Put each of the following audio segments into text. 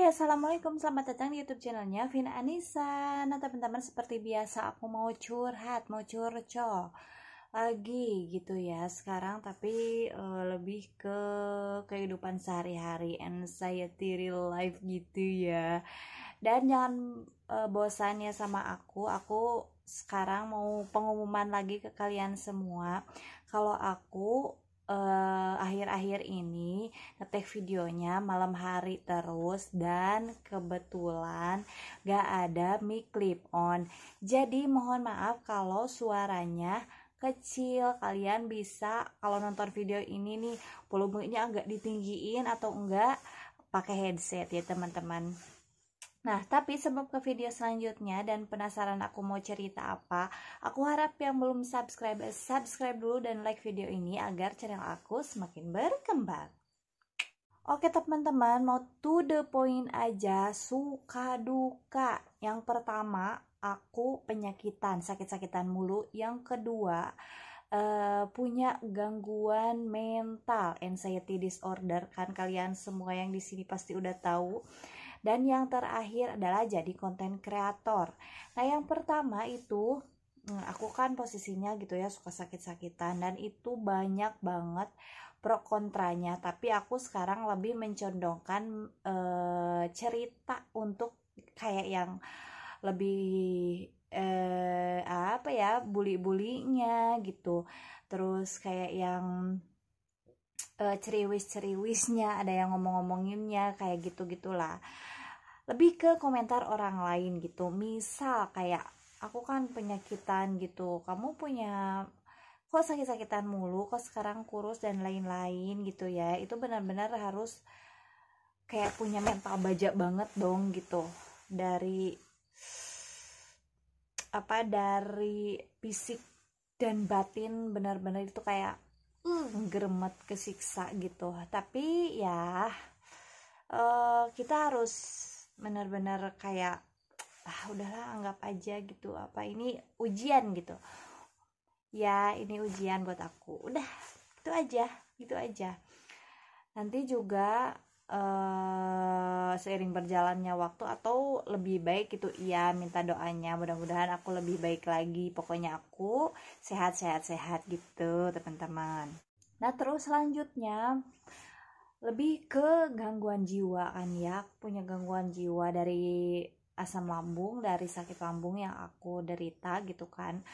Assalamualaikum, selamat datang di YouTube channelnya Vina Anissa. Nah teman-teman, seperti biasa aku mau curhat, mau curcol lagi gitu ya sekarang, tapi lebih ke kehidupan sehari-hari, anxiety real life gitu ya. Dan jangan bosannya sama aku sekarang mau pengumuman lagi ke kalian semua kalau aku akhir-akhir ini ngetek videonya malam hari terus, dan kebetulan gak ada mic clip on, jadi mohon maaf kalau suaranya kecil. Kalian bisa kalau nonton video ini nih volumenya agak ditinggiin atau enggak pakai headset ya teman-teman. Nah, tapi sebelum ke video selanjutnya dan penasaran aku mau cerita apa, aku harap yang belum subscribe dulu dan like video ini agar channel aku semakin berkembang. Oke teman-teman, mau to the point aja, suka duka. Yang pertama, aku penyakitan, sakit-sakitan mulu. Yang kedua, punya gangguan mental, anxiety disorder, kan kalian semua yang di sini pasti udah tahu. Dan yang terakhir adalah jadi konten kreator. Nah, yang pertama itu aku kan posisinya gitu ya, suka sakit-sakitan, dan itu banyak banget pro kontranya. Tapi aku sekarang lebih mencondongkan cerita untuk kayak yang lebih apa ya, bully-bulinya gitu. Terus kayak yang ceriwis-ceriwisnya, ada yang ngomong-ngomonginnya kayak gitu-gitulah. Lebih ke komentar orang lain gitu. Misal kayak aku kan penyakitan gitu, kamu punya kok sakit-sakitan mulu, kok sekarang kurus dan lain-lain gitu ya. Itu benar-benar harus kayak punya mental baja banget dong gitu. Dari fisik dan batin benar-benar itu kayak geremet, kesiksa gitu. Tapi ya kita harus benar-benar kayak udahlah, anggap aja gitu, apa ini ujian gitu ya, ini ujian buat aku, udah gitu aja. Nanti juga seiring berjalannya waktu atau lebih baik gitu, iya minta doanya, mudah-mudahan aku lebih baik lagi. Pokoknya aku sehat gitu teman-teman. Nah terus selanjutnya lebih ke gangguan jiwa kan ya, aku punya gangguan jiwa dari asam lambung, dari sakit lambung yang aku derita gitu kan.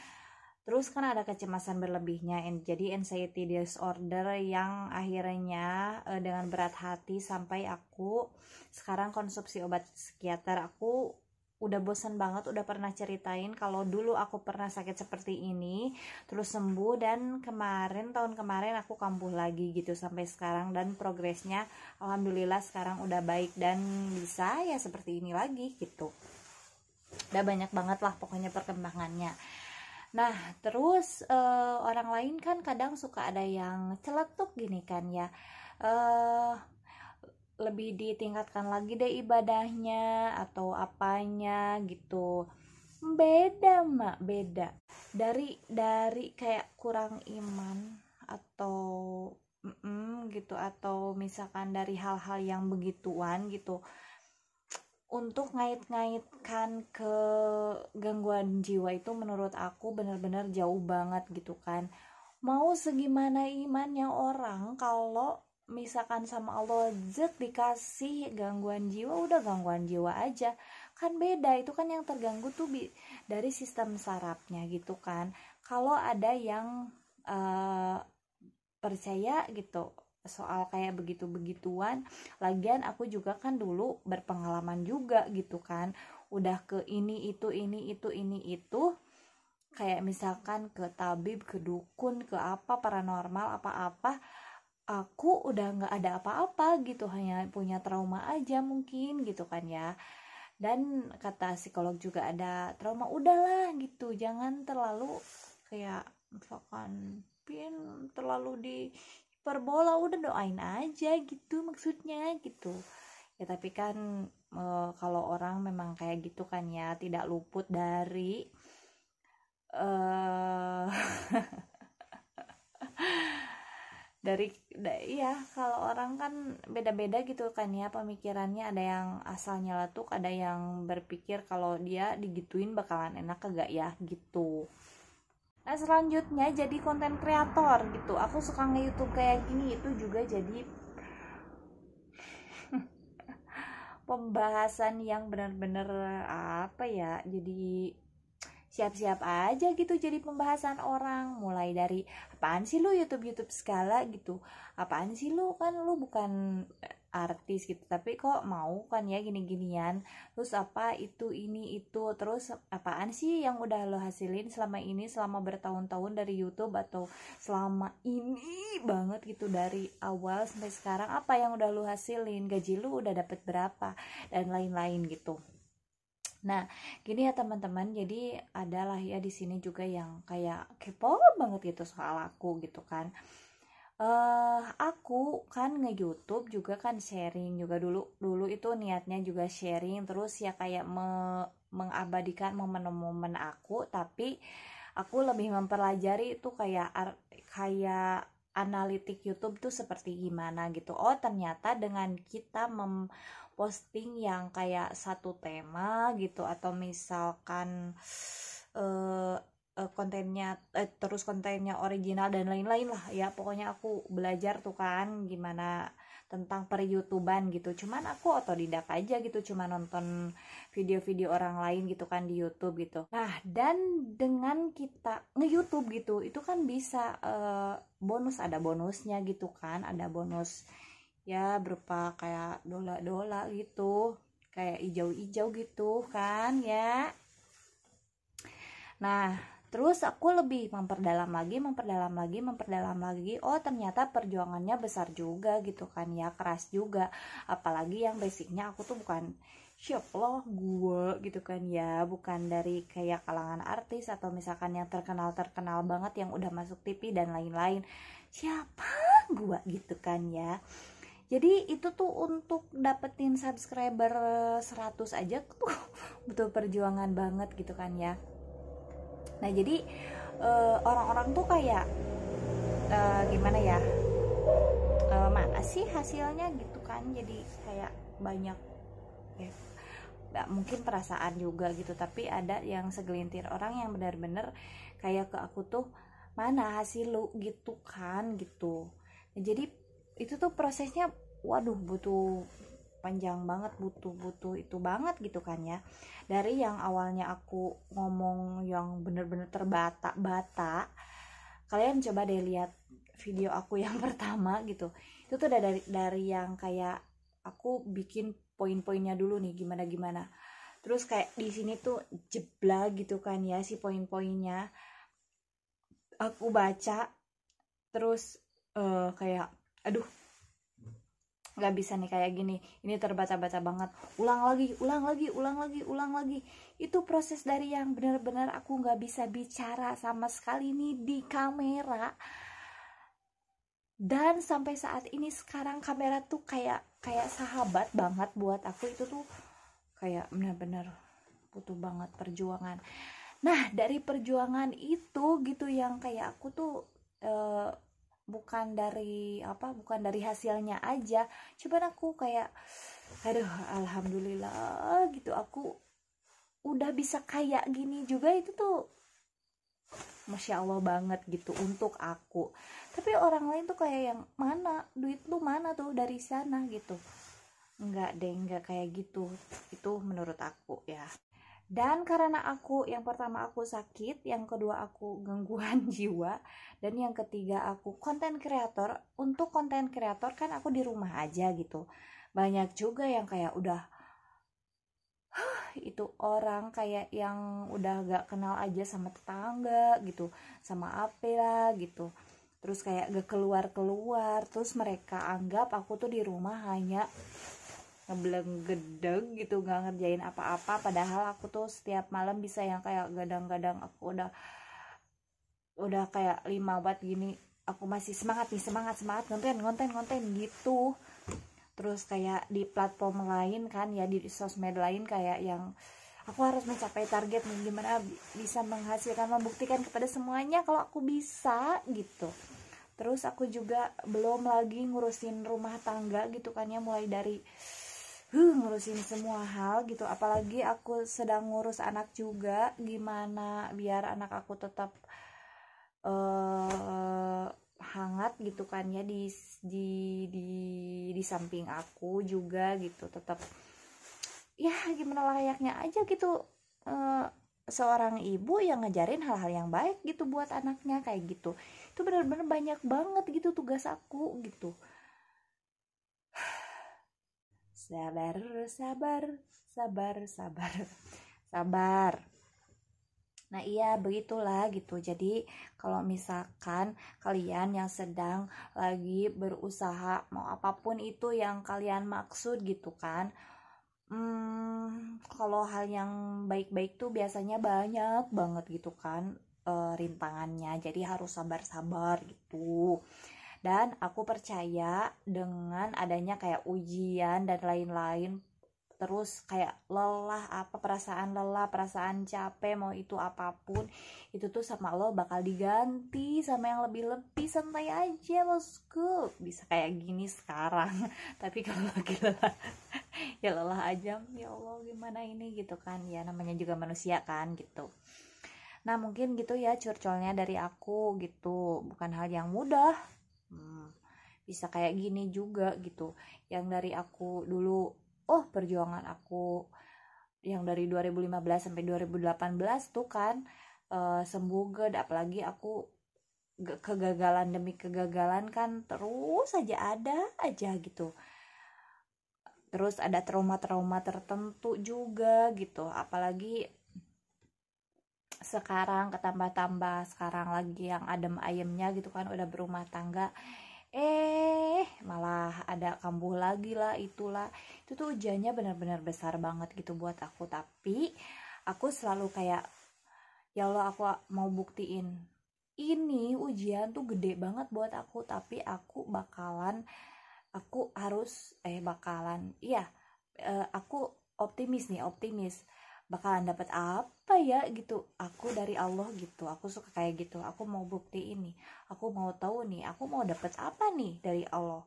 Terus kan ada kecemasan berlebihnya, jadi anxiety disorder yang akhirnya dengan berat hati sampai aku sekarang konsumsi obat psikiater. Aku udah bosan banget, udah pernah ceritain kalau dulu aku pernah sakit seperti ini, terus sembuh, dan tahun kemarin aku kambuh lagi gitu sampai sekarang, dan progresnya alhamdulillah sekarang udah baik dan bisa ya seperti ini lagi gitu. Udah banyak banget lah pokoknya perkembangannya. Nah terus orang lain kan kadang suka ada yang celetuk gini kan ya, lebih ditingkatkan lagi deh ibadahnya atau apanya gitu. Beda dari kayak kurang iman atau gitu, atau misalkan dari hal-hal yang begituan gitu, untuk ngait-ngaitkan ke gangguan jiwa itu menurut aku benar-benar jauh banget gitu kan. Mau segimana imannya orang, kalau misalkan sama Allah dikasih gangguan jiwa, udah gangguan jiwa aja kan. Beda itu kan, yang terganggu tuh dari sistem sarafnya gitu kan. Kalau ada yang percaya gitu soal kayak begitu-begituan, lagian aku juga kan dulu berpengalaman juga gitu kan, udah ke ini itu kayak misalkan ke tabib, ke dukun, ke apa, paranormal, apa-apa. Aku udah nggak ada apa-apa gitu, hanya punya trauma aja mungkin gitu kan ya. Dan kata psikolog juga ada trauma, udahlah gitu, jangan terlalu kayak misalkan terlalu di perbola, udah doain aja gitu maksudnya gitu ya. Tapi kan kalau orang memang kayak gitu kan ya, tidak luput dari Iya, kalau orang kan beda-beda gitu kan ya pemikirannya, ada yang asal nyeletuk, ada yang berpikir kalau dia digituin bakalan enak kagak ya gitu. Nah selanjutnya jadi konten kreator gitu, aku suka nge-YouTube kayak gini, itu juga jadi pembahasan yang benar-benar apa ya, jadi siap-siap aja gitu jadi pembahasan orang, mulai dari apaan sih lu YouTube segala gitu, apaan sih lu, kan lu bukan artis gitu tapi kok mau kan ya gini-ginian, terus apa itu ini itu, terus apaan sih yang udah lo hasilin selama ini, selama bertahun-tahun dari YouTube, atau selama ini banget gitu dari awal sampai sekarang, apa yang udah lo hasilin, gaji lu udah dapet berapa, dan lain-lain gitu. Nah, gini ya teman-teman, jadi adalah ya di sini juga yang kayak kepo banget gitu soal aku gitu kan. Aku kan nge-YouTube juga kan sharing juga, dulu itu niatnya juga sharing, terus ya kayak mengabadikan momen-momen aku, tapi aku lebih mempelajari itu kayak analitik YouTube tuh seperti gimana gitu. Oh, ternyata dengan kita posting yang kayak satu tema gitu, atau misalkan eh kontennya terus kontennya original dan lain-lain lah ya, pokoknya aku belajar tuh kan gimana tentang per YouTubean gitu. Cuman aku otodidak aja gitu, cuma nonton video-video orang lain gitu kan di YouTube gitu. Nah, dan dengan kita nge-YouTube gitu, itu kan bisa bonus, ada bonusnya gitu kan, ada bonus ya berupa kayak dola-dola gitu, kayak ijo-ijo gitu kan ya. Nah, terus aku lebih memperdalam lagi, oh ternyata perjuangannya besar juga gitu kan ya, keras juga, apalagi yang basicnya aku tuh bukan, siap loh gue gitu kan ya, bukan dari kayak kalangan artis atau misalkan yang terkenal banget yang udah masuk TV dan lain-lain, siapa gue gitu kan ya. Jadi itu tuh untuk dapetin subscriber 100 aja tuh butuh perjuangan banget gitu kan ya. Nah jadi orang-orang tuh kayak gimana ya, mana sih hasilnya gitu kan, jadi kayak banyak ya, gak mungkin perasaan juga gitu, tapi ada yang segelintir orang yang benar-benar kayak ke aku tuh, mana hasil lu gitu kan gitu. Nah, jadi itu tuh prosesnya waduh butuh panjang banget, butuh itu banget gitu kan ya. Dari yang awalnya aku ngomong yang bener-bener terbata-bata, kalian coba deh lihat video aku yang pertama gitu, itu tuh dari yang kayak aku bikin poin-poinnya dulu nih gimana, terus kayak di sini tuh jeblak gitu kan ya si poin-poinnya, aku baca terus kayak aduh nggak bisa nih kayak gini, ini terbaca-baca banget, ulang lagi. Itu proses dari yang benar-benar aku nggak bisa bicara sama sekali nih di kamera, dan sampai saat ini sekarang kamera tuh kayak sahabat banget buat aku, itu tuh kayak benar-benar butuh banget perjuangan. Nah dari perjuangan itu gitu yang kayak aku tuh bukan dari hasilnya aja, cuman aku kayak aduh alhamdulillah gitu, aku udah bisa kayak gini juga, itu tuh masya Allah banget gitu untuk aku. Tapi orang lain tuh kayak yang mana duit lu mana tuh dari sana gitu, enggak deh, enggak kayak gitu itu menurut aku ya. Dan karena aku yang pertama aku sakit, yang kedua aku gangguan jiwa, dan yang ketiga aku konten kreator. Untuk konten kreator kan aku di rumah aja gitu, banyak juga yang kayak udah itu orang kayak yang udah gak kenal aja sama tetangga gitu, sama apa lah gitu, terus kayak gak keluar, terus mereka anggap aku tuh di rumah hanya ngebleng gedeg gitu, nggak ngerjain apa-apa, padahal aku tuh setiap malam bisa yang kayak gadang-gadang aku udah kayak 5 watt gini, aku masih semangat konten gitu. Terus kayak di platform lain kan ya, di sosmed lain kayak yang aku harus mencapai target nih, gimana bisa menghasilkan, membuktikan kepada semuanya kalau aku bisa gitu. Terus aku juga belum lagi ngurusin rumah tangga gitu kan ya, mulai dari ngurusin semua hal gitu, apalagi aku sedang ngurus anak juga, gimana biar anak aku tetap hangat gitu kan ya di di di samping aku juga gitu, tetap ya gimana layaknya aja gitu, eh, seorang ibu yang ngejarin hal-hal yang baik gitu buat anaknya kayak gitu. Itu benar-benar banyak banget gitu tugas aku gitu. Sabar, sabar, sabar, sabar, sabar. Nah iya begitulah gitu. Jadi kalau misalkan kalian yang sedang lagi berusaha mau apapun itu yang kalian maksud gitu kan, kalau hal yang baik-baik tuh biasanya banyak banget gitu kan, rintangannya. Jadi harus sabar-sabar gitu. Dan aku percaya dengan adanya kayak ujian dan lain-lain, terus kayak lelah, apa perasaan lelah, perasaan capek, mau itu apapun, itu tuh sama Allah bakal diganti sama yang lebih-lebih. Santai aja bosku, bisa kayak gini sekarang. Tapi kalau lagi lelah ya lelah aja, ya Allah gimana ini gitu kan ya, namanya juga manusia kan gitu. Nah mungkin gitu ya curcolnya dari aku gitu, bukan hal yang mudah. Bisa kayak gini juga gitu, yang dari aku dulu, perjuangan aku yang dari 2015 sampai 2018 tuh kan, sembuged, apalagi aku kegagalan demi kegagalan kan terus aja ada aja gitu. Terus ada trauma-trauma tertentu juga gitu, apalagi sekarang ketambah-tambah, sekarang lagi yang adem ayemnya gitu kan, udah berumah tangga, malah ada kambuh lagi lah, itulah. Itu tuh ujiannya benar-benar besar banget gitu buat aku. Tapi aku selalu kayak, ya Allah aku mau buktiin ini ujian tuh gede banget buat aku, tapi aku harus iya, aku optimis bakalan dapat apa ya gitu, aku dari Allah gitu, aku suka kayak gitu. Aku mau bukti ini, aku mau tahu nih, aku mau dapat apa nih dari Allah,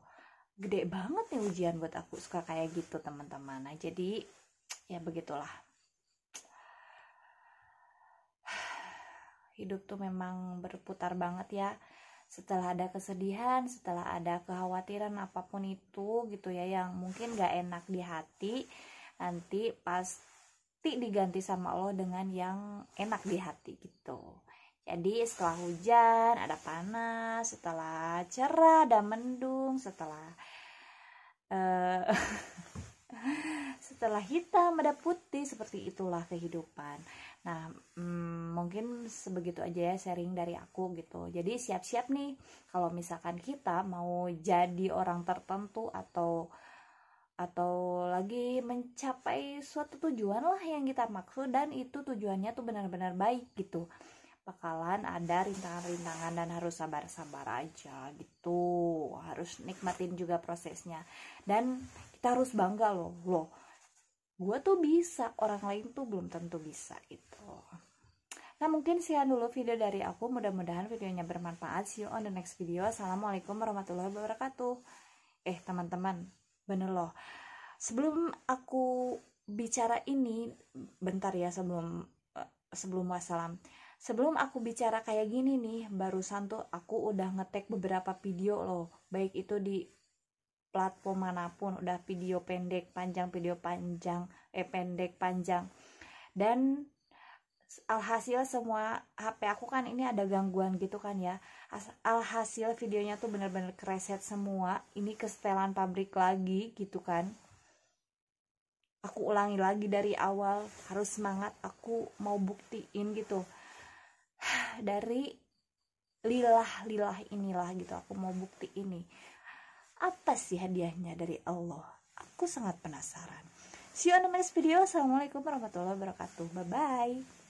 gede banget nih ujian buat aku, suka kayak gitu teman-teman. Nah jadi ya begitulah, hidup tuh memang berputar banget ya. Setelah ada kesedihan, setelah ada kekhawatiran apapun itu gitu ya, yang mungkin gak enak di hati, nanti pasti diganti sama Allah dengan yang enak di hati gitu. Jadi setelah hujan ada panas, setelah cerah ada mendung, setelah setelah hitam ada putih, seperti itulah kehidupan. Nah mungkin sebegitu aja ya sharing dari aku gitu. Jadi siap-siap nih kalau misalkan kita mau jadi orang tertentu, atau lagi mencapai suatu tujuan lah yang kita maksud, dan itu tujuannya tuh benar-benar baik gitu, bakalan ada rintangan-rintangan dan harus sabar-sabar aja gitu, harus nikmatin juga prosesnya. Dan kita harus bangga loh gue tuh bisa, orang lain tuh belum tentu bisa gitu. Nah mungkin sekian dulu video dari aku, mudah-mudahan videonya bermanfaat. See you on the next video. Assalamualaikum warahmatullahi wabarakatuh. Teman-teman, bener loh, sebelum aku bicara ini, bentar ya, sebelum wassalam, sebelum aku bicara kayak gini nih, barusan tuh aku udah ngetek beberapa video loh, baik itu di platform manapun, udah video pendek panjang, pendek panjang. Dan alhasil semua HP aku kan ini ada gangguan gitu kan ya, alhasil videonya tuh bener-bener kereset semua, ini kesetelan pabrik lagi gitu kan. Aku ulangi lagi dari awal, harus semangat, aku mau buktiin gitu. Dari lilah inilah gitu, aku mau bukti ini. Apa sih hadiahnya dari Allah? Aku sangat penasaran. See you on the next video. Assalamualaikum warahmatullahi wabarakatuh. Bye bye.